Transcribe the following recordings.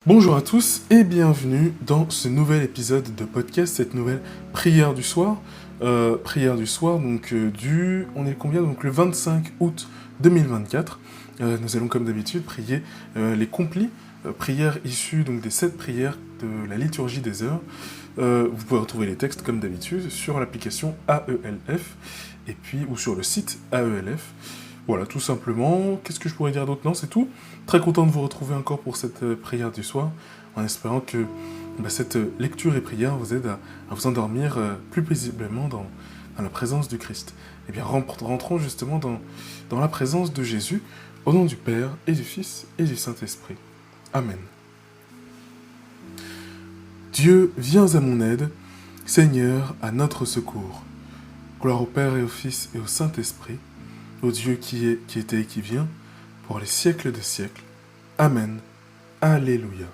Bonjour à tous et bienvenue dans ce nouvel épisode de podcast, cette nouvelle prière du soir. On est combien? Donc le 25 août 2024. Nous allons comme d'habitude prier les complis, prières issues donc des 7 prières de la liturgie des heures. Vous pouvez retrouver les textes comme d'habitude sur l'application AELF et puis ou sur le site AELF. Voilà, tout simplement. Qu'est-ce que je pourrais dire d'autre? Non, c'est tout. Très content de vous retrouver encore pour cette prière du soir, en espérant que cette lecture et prière vous aide à vous endormir plus paisiblement dans la présence du Christ. Eh bien, rentrons justement dans la présence de Jésus, au nom du Père, et du Fils, et du Saint-Esprit. Amen. Dieu, viens à mon aide, Seigneur, à notre secours. Gloire au Père et au Fils et au Saint-Esprit, au Dieu qui est, qui était et qui vient, pour les siècles des siècles. Amen. Alléluia.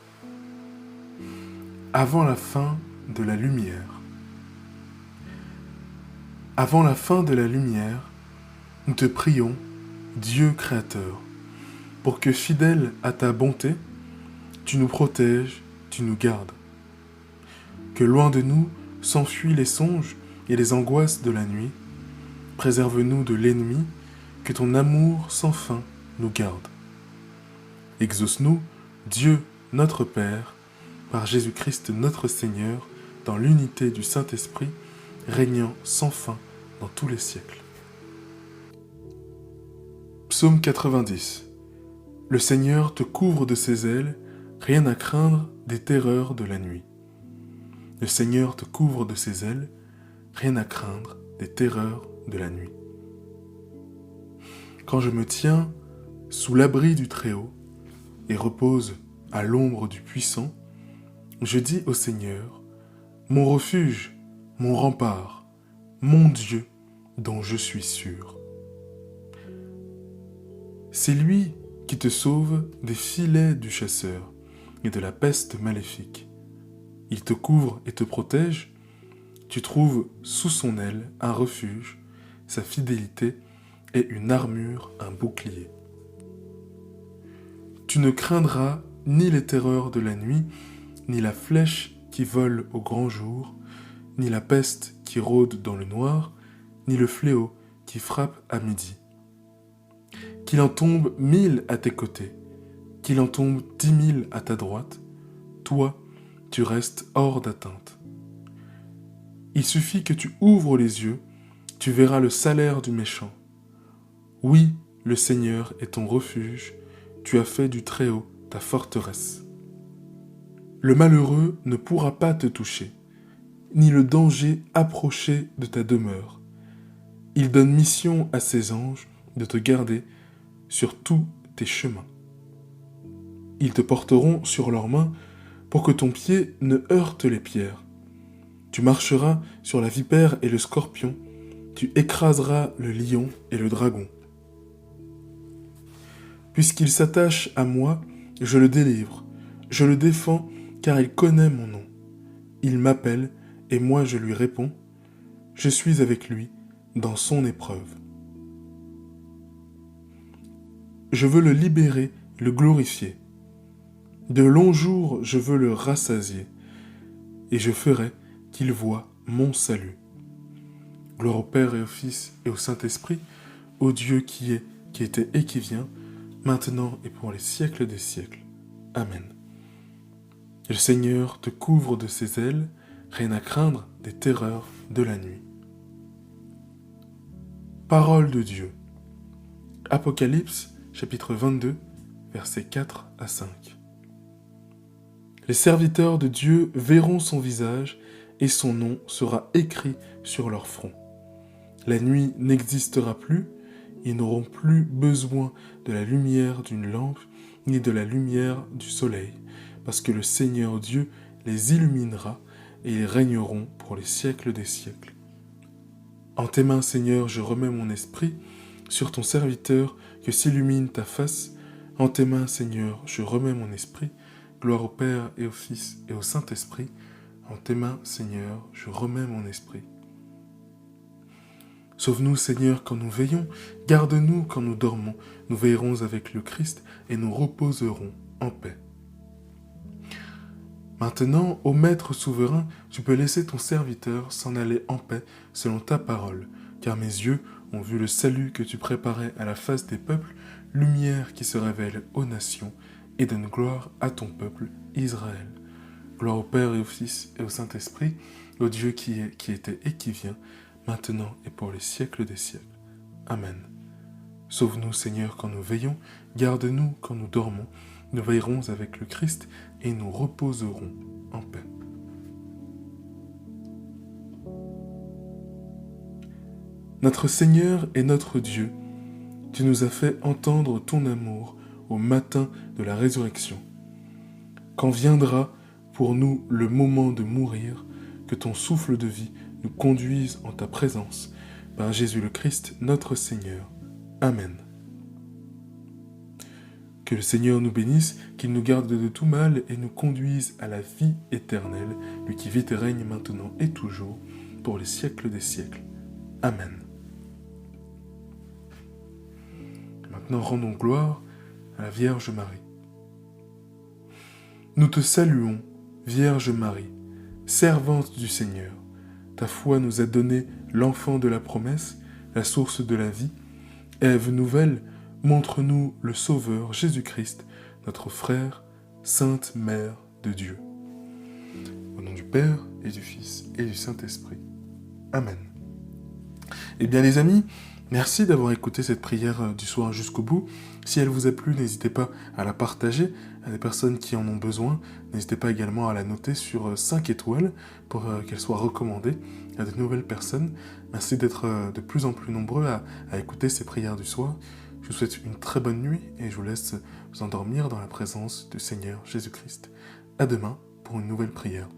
Avant la fin de la lumière. Avant la fin de la lumière, nous te prions, Dieu créateur, pour que, fidèle à ta bonté, tu nous protèges, tu nous gardes. Que loin de nous s'enfuient les songes et les angoisses de la nuit. Préserve-nous de l'ennemi, que ton amour sans fin nous garde. Exauce-nous, Dieu notre Père, par Jésus-Christ notre Seigneur, dans l'unité du Saint-Esprit, régnant sans fin dans tous les siècles. Psaume 90. Le Seigneur te couvre de ses ailes, rien à craindre des terreurs de la nuit. Le Seigneur te couvre de ses ailes, rien à craindre des terreurs de la nuit. Quand je me tiens sous l'abri du Très-Haut et repose à l'ombre du Puissant, je dis au Seigneur, mon refuge, mon rempart, mon Dieu dont je suis sûr. C'est lui qui te sauve des filets du chasseur et de la peste maléfique. Il te couvre et te protège, tu trouves sous son aile un refuge, sa fidélité est une armure, un bouclier. Tu ne craindras ni les terreurs de la nuit, ni la flèche qui vole au grand jour, ni la peste qui rôde dans le noir, ni le fléau qui frappe à midi. Qu'il en tombe 1000 à tes côtés, qu'il en tombe 10 000 à ta droite, toi, tu restes hors d'atteinte. Il suffit que tu ouvres les yeux, tu verras le salaire du méchant. Oui, le Seigneur est ton refuge, tu as fait du Très-Haut ta forteresse. Le malheureux ne pourra pas te toucher, ni le danger approcher de ta demeure. Il donne mission à ses anges de te garder sur tous tes chemins. Ils te porteront sur leurs mains pour que ton pied ne heurte les pierres. Tu marcheras sur la vipère et le scorpion, tu écraseras le lion et le dragon. Puisqu'il s'attache à moi, je le délivre, je le défends car il connaît mon nom. Il m'appelle et moi je lui réponds, je suis avec lui dans son épreuve. Je veux le libérer, le glorifier. De longs jours je veux le rassasier, et je ferai qu'il voie mon salut. Gloire au Père et au Fils et au Saint-Esprit, au Dieu qui est, qui était et qui vient, maintenant et pour les siècles des siècles. Amen. Le Seigneur te couvre de ses ailes, rien à craindre des terreurs de la nuit. Parole de Dieu. Apocalypse, chapitre 22, versets 4 à 5. Les serviteurs de Dieu verront son visage et son nom sera écrit sur leur front. La nuit n'existera plus, ils n'auront plus besoin de la lumière d'une lampe ni de la lumière du soleil, parce que le Seigneur Dieu les illuminera et ils régneront pour les siècles des siècles. En tes mains, Seigneur, je remets mon esprit, sur ton serviteur que s'illumine ta face. En tes mains, Seigneur, je remets mon esprit. Gloire au Père et au Fils et au Saint-Esprit. En tes mains, Seigneur, je remets mon esprit. Sauve-nous, Seigneur, quand nous veillons, garde-nous quand nous dormons. Nous veillerons avec le Christ et nous reposerons en paix. Maintenant, ô Maître souverain, tu peux laisser ton serviteur s'en aller en paix selon ta parole, car mes yeux ont vu le salut que tu préparais à la face des peuples, lumière qui se révèle aux nations et donne gloire à ton peuple, Israël. Gloire au Père et au Fils et au Saint-Esprit, au Dieu qui est, qui était et qui vient, maintenant et pour les siècles des siècles. Amen. Sauve-nous, Seigneur, quand nous veillons, garde-nous quand nous dormons, nous veillerons avec le Christ et nous reposerons en paix. Notre Seigneur et notre Dieu, tu nous as fait entendre ton amour au matin de la résurrection. Quand viendra pour nous le moment de mourir, que ton souffle de vie nous conduise en ta présence, par Jésus le Christ, notre Seigneur. Amen. Que le Seigneur nous bénisse, qu'il nous garde de tout mal et nous conduise à la vie éternelle, lui qui vit et règne maintenant et toujours, pour les siècles des siècles. Amen. Maintenant rendons gloire à la Vierge Marie. Nous te saluons, Vierge Marie, servante du Seigneur. Ta foi nous a donné l'enfant de la promesse, la source de la vie. Ève nouvelle, montre-nous le Sauveur Jésus-Christ, notre frère, Sainte Mère de Dieu. Au nom du Père et du Fils et du Saint-Esprit. Amen. Eh bien les amis, merci d'avoir écouté cette prière du soir jusqu'au bout. Si elle vous a plu, n'hésitez pas à la partager à des personnes qui en ont besoin. N'hésitez pas également à la noter sur 5 étoiles pour qu'elle soit recommandée à de nouvelles personnes. Merci d'être de plus en plus nombreux à écouter ces prières du soir. Je vous souhaite une très bonne nuit et je vous laisse vous endormir dans la présence du Seigneur Jésus-Christ. À demain pour une nouvelle prière.